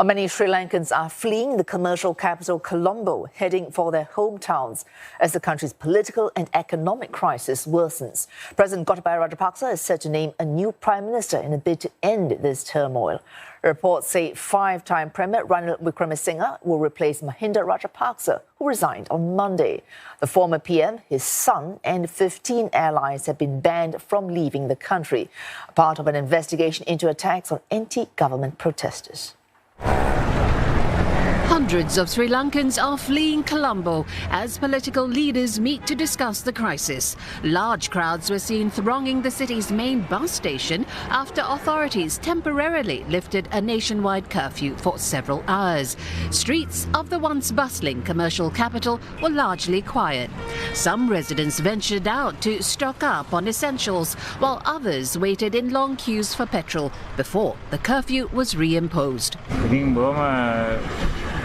Many Sri Lankans are fleeing the commercial capital Colombo, heading for their hometowns as the country's political and economic crisis worsens. President Gotabaya Rajapaksa is set to name a new prime minister in a bid to end this turmoil. Reports say five-time Premier Ranil Wickremesinghe will replace Mahinda Rajapaksa, who resigned on Monday. The former PM, his son, and 15 allies have been banned from leaving the country, part of an investigation into attacks on anti-government protesters. Hundreds of Sri Lankans are fleeing Colombo as political leaders meet to discuss the crisis. Large crowds were seen thronging the city's main bus station after authorities temporarily lifted a nationwide curfew for several hours. Streets of the once bustling commercial capital were largely quiet. Some residents ventured out to stock up on essentials, while others waited in long queues for petrol before the curfew was reimposed.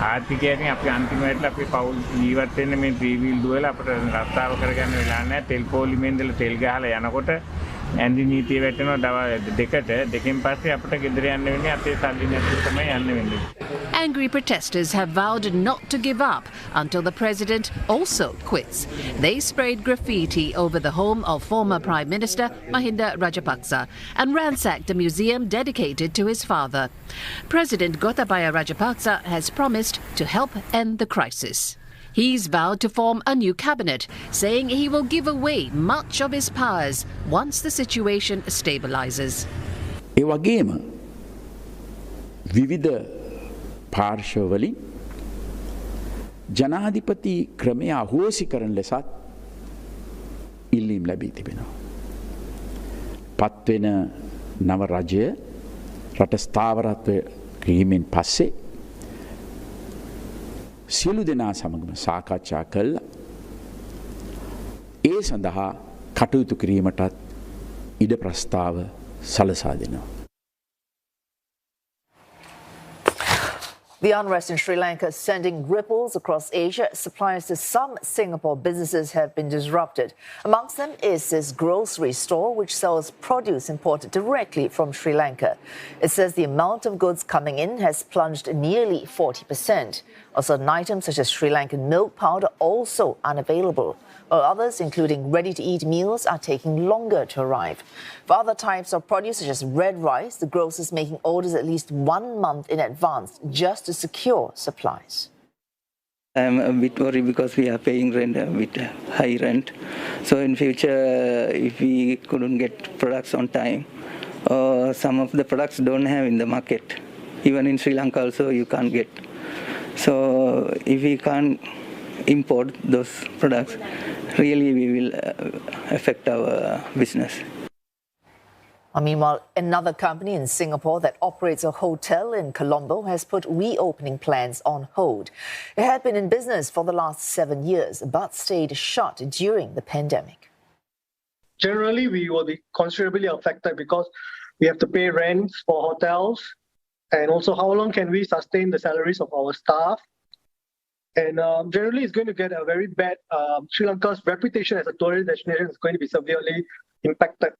ආර්ථිකයෙන් අපි අන්තිමට අපි පවුල් ජීවත් වෙන්න මේ three wheel දුවල අපිට රස්තාව කරගන්න වෙලා නැහැ තෙල් පොලිමෙන් ඉඳලා තෙල් ගහලා යනකොට ඇන්දි නීතිය වැටෙනවා දෙකෙන් පස්සේ අපිට ගෙදර යන්න වෙන්නේ අතේ සල්ලි නැති තමයි යන්න වෙන්නේ. Angry protesters have vowed not to give up until the president also quits. They sprayed graffiti over the home of former Prime Minister Mahinda Rajapaksa and ransacked a museum dedicated to his father. President Gotabaya Rajapaksa has promised to help end the crisis. He's vowed to form a new cabinet, saying he will give away much of his powers once the situation stabilizes. ඒ වගේම විවිධ පාර්ශවවලින් ජනාධිපති ක්‍රමය අහෝසි කරන ලෙසත් ඉල්ලීම් ලැබී තිබෙනවා. පත්වෙන නව රජය රට ස්ථාවරත්වය කිරීමෙන් පස්සේ සියලු දෙනා සමගම සාකච්ඡා කළා ඒ සඳහා කටයුතු කිරීමටත් ඉඩ ප්‍රස්තාව සලසා දෙනවා. The unrest in Sri Lanka is sending ripples across Asia. Supplies to some Singapore businesses have been disrupted. Amongst them is this grocery store, which sells produce imported directly from Sri Lanka. It says the amount of goods coming in has plunged nearly 40%. Certain items such as Sri Lankan milk powder also unavailable, while others, including ready-to-eat meals, are taking longer to arrive. For other types of produce, such as red rice, the grocers making orders at least 1 month in advance just to secure supplies. I'm a bit worried because we are paying rent a bit high rent. So in future, if we couldn't get products on time, or some of the products don't have in the market. Even in Sri Lanka also you can't get. So if we can't import those products, really we will affect our business. Meanwhile, another company in Singapore that operates a hotel in Colombo has put reopening plans on hold. It had been in business for the last 7 years, but stayed shut during the pandemic. Generally, we will be considerably affected because we have to pay rents for hotels, and also how long can we sustain the salaries of our staff. And generally, it's going to get a very bad, Sri Lanka's reputation as a tourist destination is going to be severely impacted.